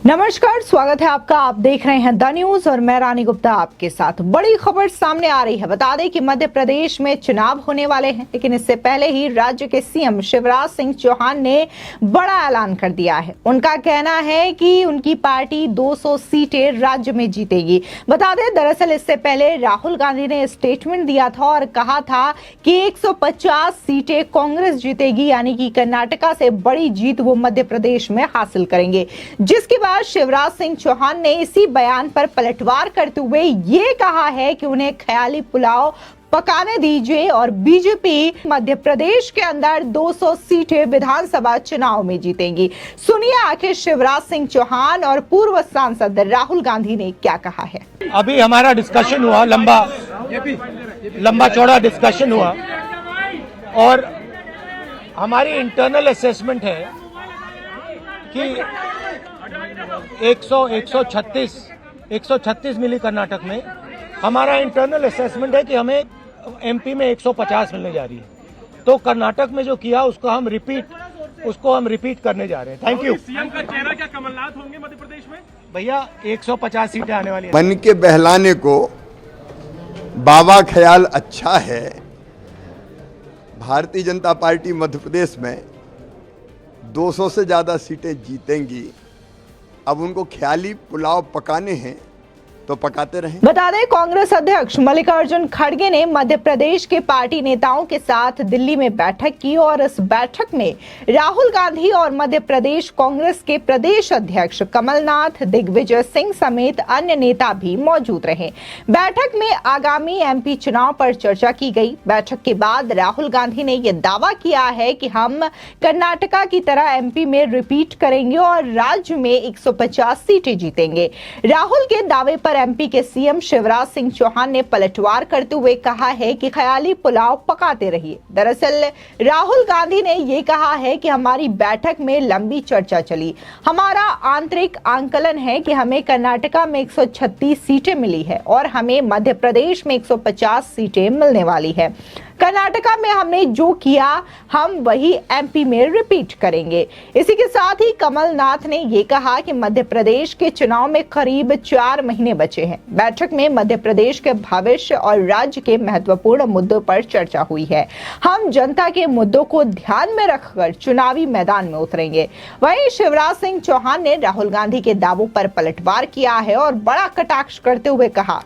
नमस्कार, स्वागत है आपका। आप देख रहे हैं द न्यूज और मैं रानी गुप्ता आपके साथ। बड़ी खबर सामने आ रही है। बता दें कि मध्य प्रदेश में चुनाव होने वाले हैं, लेकिन इससे पहले ही राज्य के सीएम शिवराज सिंह चौहान ने बड़ा ऐलान कर दिया है। उनका कहना है कि उनकी पार्टी 200 सीटें राज्य में जीतेगी। बता दें, दरअसल इससे पहले राहुल गांधी ने स्टेटमेंट दिया था और कहा था कि 150 सीटें कांग्रेस जीतेगी, यानी कि कर्नाटका से बड़ी जीत वो मध्य प्रदेश में हासिल करेंगे। जिसके बाद शिवराज सिंह चौहान ने इसी बयान पर पलटवार करते हुए ये कहा है कि उन्हें ख्याली पुलाव पकाने दीजिए और बीजेपी मध्य प्रदेश के अंदर 200 सीटें विधानसभा चुनाव में जीतेंगी। सुनिए आखिर शिवराज सिंह चौहान और पूर्व सांसद राहुल गांधी ने क्या कहा है। अभी हमारा डिस्कशन हुआ, लंबा चौड़ा डिस्कशन हुआ और हमारी इंटरनल असेसमेंट है कि 136 मिली कर्नाटक में। हमारा इंटरनल असेसमेंट है कि हमें एमपी में 150 मिलने जा रही है। तो कर्नाटक में जो किया उसको हम रिपीट करने जा रहे हैं। Thank you. सीएम का चेहरा क्या कमलनाथ होंगे मध्य प्रदेश में? भैया 150 सीटें आने वाली हैं। मन के बहलाने को बाबा ख्याल अच्छा है। भारतीय जनता पार्टी मध्य प्रदेश में 200 से ज्यादा सीटें जीतेंगी। अब उनको ख्याली पुलाव पकाने हैं तो पकाते रहें। बता दें, कांग्रेस अध्यक्ष मल्लिकार्जुन खड़गे ने मध्य प्रदेश के पार्टी नेताओं के साथ दिल्ली में बैठक की और इस बैठक में राहुल गांधी और मध्य प्रदेश कांग्रेस के प्रदेश अध्यक्ष कमलनाथ, दिग्विजय सिंह समेत अन्य नेता भी मौजूद रहे। बैठक में आगामी एमपी चुनाव पर चर्चा की गई। बैठक के बाद राहुल गांधी ने यह दावा किया है कि हम कर्नाटका की तरह एमपी में रिपीट करेंगे और राज्य में 150 सीटें जीतेंगे। राहुल के दावे पर एमपी के सीएम शिवराज सिंह चौहान ने पलटवार करते हुए कहा है कि ख्याली पुलाव पकाते रहिए। दरअसल राहुल गांधी ने यह कहा है कि हमारी बैठक में लंबी चर्चा चली। हमारा आंतरिक आंकलन है कि हमें कर्नाटका में 136 सीटें मिली है और हमें मध्य प्रदेश में 150 सीटें मिलने वाली है। कर्नाटका में हमने जो किया हम वही एमपी में रिपीट करेंगे। इसी के साथ ही कमलनाथ ने यह कहा कि मध्य प्रदेश के चुनाव में करीब 4 महीने बचे हैं। बैठक में मध्य प्रदेश के भविष्य और राज्य के महत्वपूर्ण मुद्दों पर चर्चा हुई है। हम जनता के मुद्दों को ध्यान में रखकर चुनावी मैदान में उतरेंगे। वहीं शिवराज सिंह चौहान ने राहुल गांधी के दावों पर पलटवार किया है और बड़ा कटाक्ष करते हुए कहा,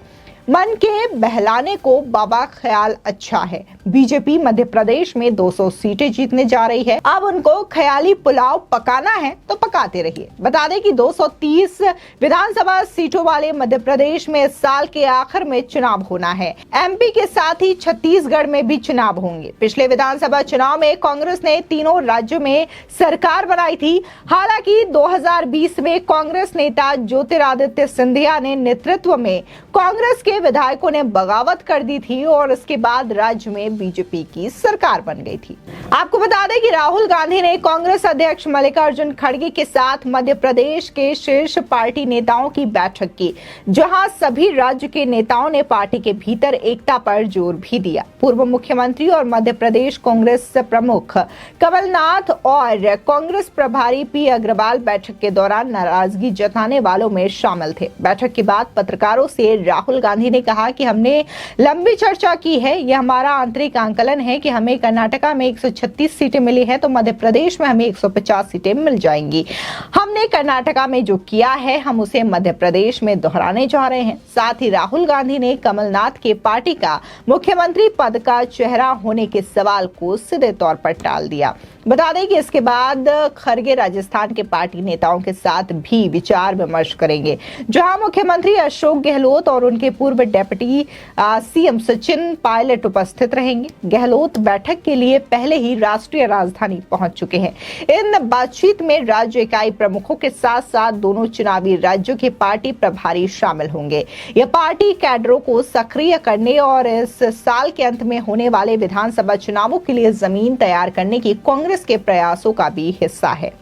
मन के बहलाने को बाबा ख्याल अच्छा है। बीजेपी मध्य प्रदेश में 200 सीटें जीतने जा रही है। अब उनको ख्याली पुलाव पकाना है तो पकाते रहिए। बता दें कि 230 विधानसभा सीटों वाले मध्य प्रदेश में इस साल के आखिर में चुनाव होना है। एमपी के साथ ही छत्तीसगढ़ में भी चुनाव होंगे। पिछले विधानसभा चुनाव में कांग्रेस ने तीनों राज्यों में सरकार बनाई थी। हालांकि 2020 में कांग्रेस नेता ज्योतिरादित्य सिंधिया ने नेतृत्व में कांग्रेस के विधायकों ने बगावत कर दी थी और इसके बाद राज्य में बीजेपी की सरकार बन गई थी। आपको बता दें कि राहुल गांधी ने कांग्रेस अध्यक्ष मल्लिकार्जुन खड़गे के साथ मध्य प्रदेश के शीर्ष पार्टी नेताओं की बैठक की, जहां सभी राज्य के नेताओं ने पार्टी के भीतर एकता पर जोर भी दिया। पूर्व मुख्यमंत्री और मध्य प्रदेश कांग्रेस प्रमुख कमलनाथ और कांग्रेस प्रभारी पी अग्रवाल बैठक के दौरान नाराजगी जताने वालों में शामिल थे। बैठक के बाद पत्रकारों से राहुल गांधी ने कहा कि हमने लंबी चर्चा की है। यह हमारा आंतरिक आंकलन है कि हमें कर्नाटका में 136 सीटें मिली है तो मध्य प्रदेश में हमें 150 सीटें मिल जाएंगी। हमने कर्नाटका में जो किया है हम उसे मध्य प्रदेश में दोहराने जा रहे हैं। साथ ही राहुल गांधी ने कमलनाथ के पार्टी का मुख्यमंत्री पद का चेहरा होने के सवाल को सीधे तौर पर टाल दिया। बता दें कि इसके बाद खड़गे राजस्थान के पार्टी नेताओं के साथ भी विचार विमर्श करेंगे, जहां मुख्यमंत्री अशोक गहलोत और उनके पूर्व डिप्टी सीएम सचिन पायलट उपस्थित रहेंगे। गहलोत बैठक के लिए पहले ही राष्ट्रीय राजधानी पहुंच चुके हैं। इन बातचीत में राज्य इकाई प्रमुखों के साथ साथ दोनों चुनावी राज्यों के पार्टी प्रभारी शामिल होंगे। यह पार्टी कैडरों को सक्रिय करने और इस साल के अंत में होने वाले विधानसभा चुनावों के लिए जमीन तैयार करने की कांग्रेस के प्रयासों का भी हिस्सा है।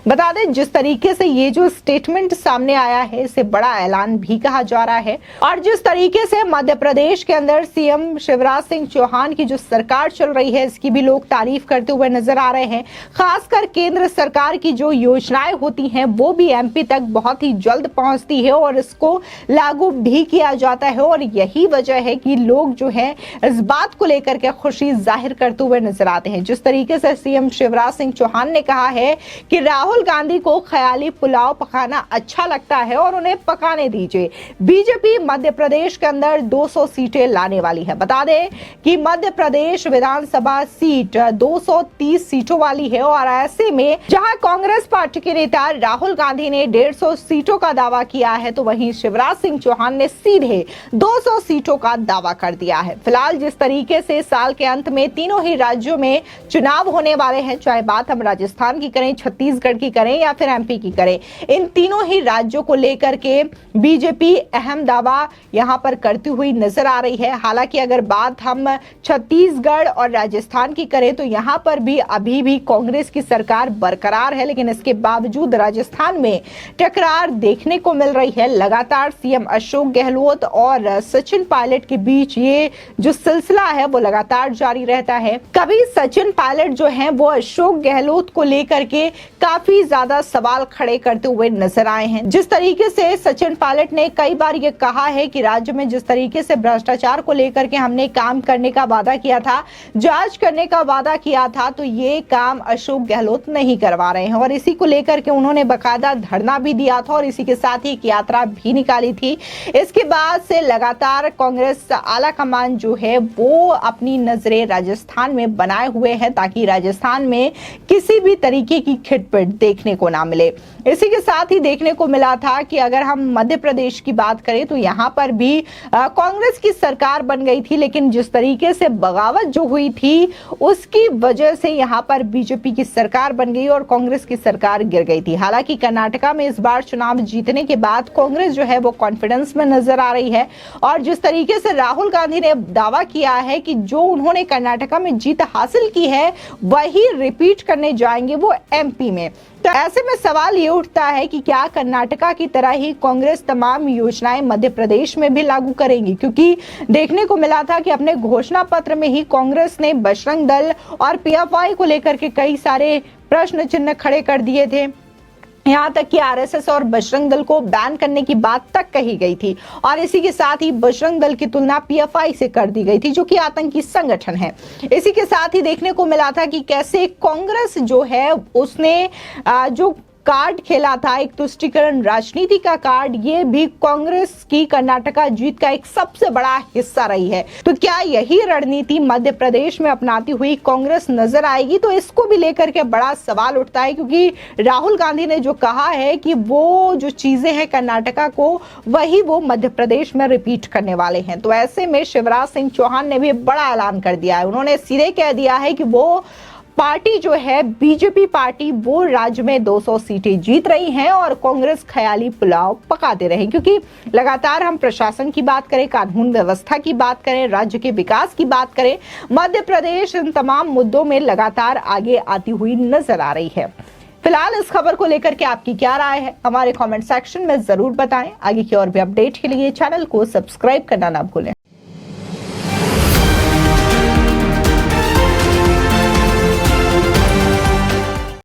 बता दें जिस तरीके से ये जो स्टेटमेंट सामने आया है इसे बड़ा ऐलान भी कहा जा रहा है और जिस तरीके से मध्य प्रदेश के अंदर सीएम शिवराज सिंह चौहान की जो सरकार चल रही है इसकी भी लोग तारीफ करते हुए नजर आ रहे हैं। खासकर केंद्र सरकार की जो योजनाएं होती हैं वो भी एमपी तक बहुत ही जल्द पहुंचती है और इसको लागू भी किया जाता है और यही वजह है कि लोग जो है इस बात को लेकर के खुशी जाहिर करते हुए नजर आते हैं। जिस तरीके से सीएम शिवराज सिंह चौहान ने कहा है कि राहुल गांधी को ख्याली पुलाव पकाना अच्छा लगता है और उन्हें पकाने दीजिए। बीजेपी मध्य प्रदेश के अंदर 200 सीटें लाने वाली है। बता दें कि मध्य प्रदेश विधानसभा सीट 230 सीटों वाली है और ऐसे में जहां कांग्रेस पार्टी के नेता राहुल गांधी ने 150 सीटों का दावा किया है तो वहीं शिवराज सिंह चौहान ने सीधे 200 सीटों का दावा कर दिया है। फिलहाल जिस तरीके से साल के अंत में तीनों ही राज्यों में चुनाव होने वाले हैं, चाहे बात हम राजस्थान की करें, छत्तीसगढ़ की करें या फिर एमपी की करें, इन तीनों ही राज्यों को लेकर के बीजेपी अहम दावा यहां पर करती हुई नजर आ रही है। हालांकि अगर बात हम छत्तीसगढ़ और राजस्थान की करें तो यहां पर भी अभी भी कांग्रेस की सरकार बरकरार है, लेकिन इसके बावजूद राजस्थान में टकरार देखने को मिल रही है। लगातार सीएम अशोक गहलोत और सचिन पायलट के बीच ये जो सिलसिला है वो लगातार जारी रहता है। कभी सचिन पायलट जो हैं वो अशोक गहलोत को लेकर के काफी ज्यादा सवाल खड़े करते हुए नजर आए हैं। जिस तरीके से सचिन पायलट ने कई बार ये कहा है कि राज्य में जिस तरीके से भ्रष्टाचार को लेकर के हमने काम करने का वादा किया था, जांच करने का वादा किया था, तो ये काम अशोक गहलोत नहीं करवा रहे हैं और इसी को लेकर के उन्होंने बकायदा धरना भी दिया था और इसी के साथ ही एक यात्रा भी निकाली थी। इसके बाद से लगातार कांग्रेस आला कमान जो है वो अपनी नजरें राजस्थान में बनाए हुए है ताकि राजस्थान में किसी भी तरीके की खिटपिट देखने को ना मिले। इसी के साथ ही देखने को मिला था कि अगर हम मध्य प्रदेश की बात करें तो यहां पर भी कांग्रेस की सरकार बन गई थी, लेकिन जिस तरीके से बगावत जो हुई थी उसकी वजह से यहां पर बीजेपी की सरकार बन गई और कांग्रेस की सरकार गिर गई थी। हालांकि कर्नाटका में इस बार चुनाव जीतने के बाद कांग्रेस जो है वो कॉन्फिडेंस में नजर आ रही है और जिस तरीके से राहुल गांधी ने दावा किया है कि जो उन्होंने कर्नाटका में जीत हासिल की है वही रिपीट करने जाएंगे वो एमपी में। तो ऐसे में सवाल ये उठता है कि क्या कर्नाटका की तरह ही कांग्रेस तमाम योजनाएं मध्य प्रदेश में भी लागू करेंगी, क्योंकि देखने को मिला था कि अपने घोषणा पत्र में ही कांग्रेस ने बजरंग दल और पीएफआई को लेकर के कई सारे प्रश्न चिन्ह खड़े कर दिए थे। यहाँ तक कि आरएसएस और बजरंग दल को बैन करने की बात तक कही गई थी और इसी के साथ ही बजरंग दल की तुलना पीएफआई से कर दी गई थी जो कि आतंकी संगठन है। इसी के साथ ही देखने को मिला था कि कैसे कांग्रेस जो है उसने जो कार्ड खेला था, एक तुष्टीकरण राजनीति का कार्ड, ये भी कांग्रेस की कर्नाटका जीत का एक सबसे बड़ा हिस्सा रही है। तो क्या यही रणनीति मध्य प्रदेश में अपनाती हुई कांग्रेस नजर आएगी? तो इसको भी लेकर के बड़ा सवाल उठता है, क्योंकि राहुल गांधी ने जो कहा है कि वो जो चीजें हैं कर्नाटका को वही वो मध्य प्रदेश में रिपीट करने वाले हैं। तो ऐसे में शिवराज सिंह चौहान ने भी बड़ा ऐलान कर दिया है। उन्होंने सीधे कह दिया है कि वो पार्टी जो है बीजेपी पार्टी वो राज्य में 200 सीटें जीत रही हैं और कांग्रेस ख्याली पुलाव पकाते रहे, क्योंकि लगातार हम प्रशासन की बात करें, कानून व्यवस्था की बात करें, राज्य के विकास की बात करें, मध्य प्रदेश इन तमाम मुद्दों में लगातार आगे आती हुई नजर आ रही है। फिलहाल इस खबर को लेकर के आपकी क्या राय है हमारे कमेंट सेक्शन में जरूर बताएं। आगे की और भी अपडेट के लिए चैनल को सब्सक्राइब करना ना भूलें।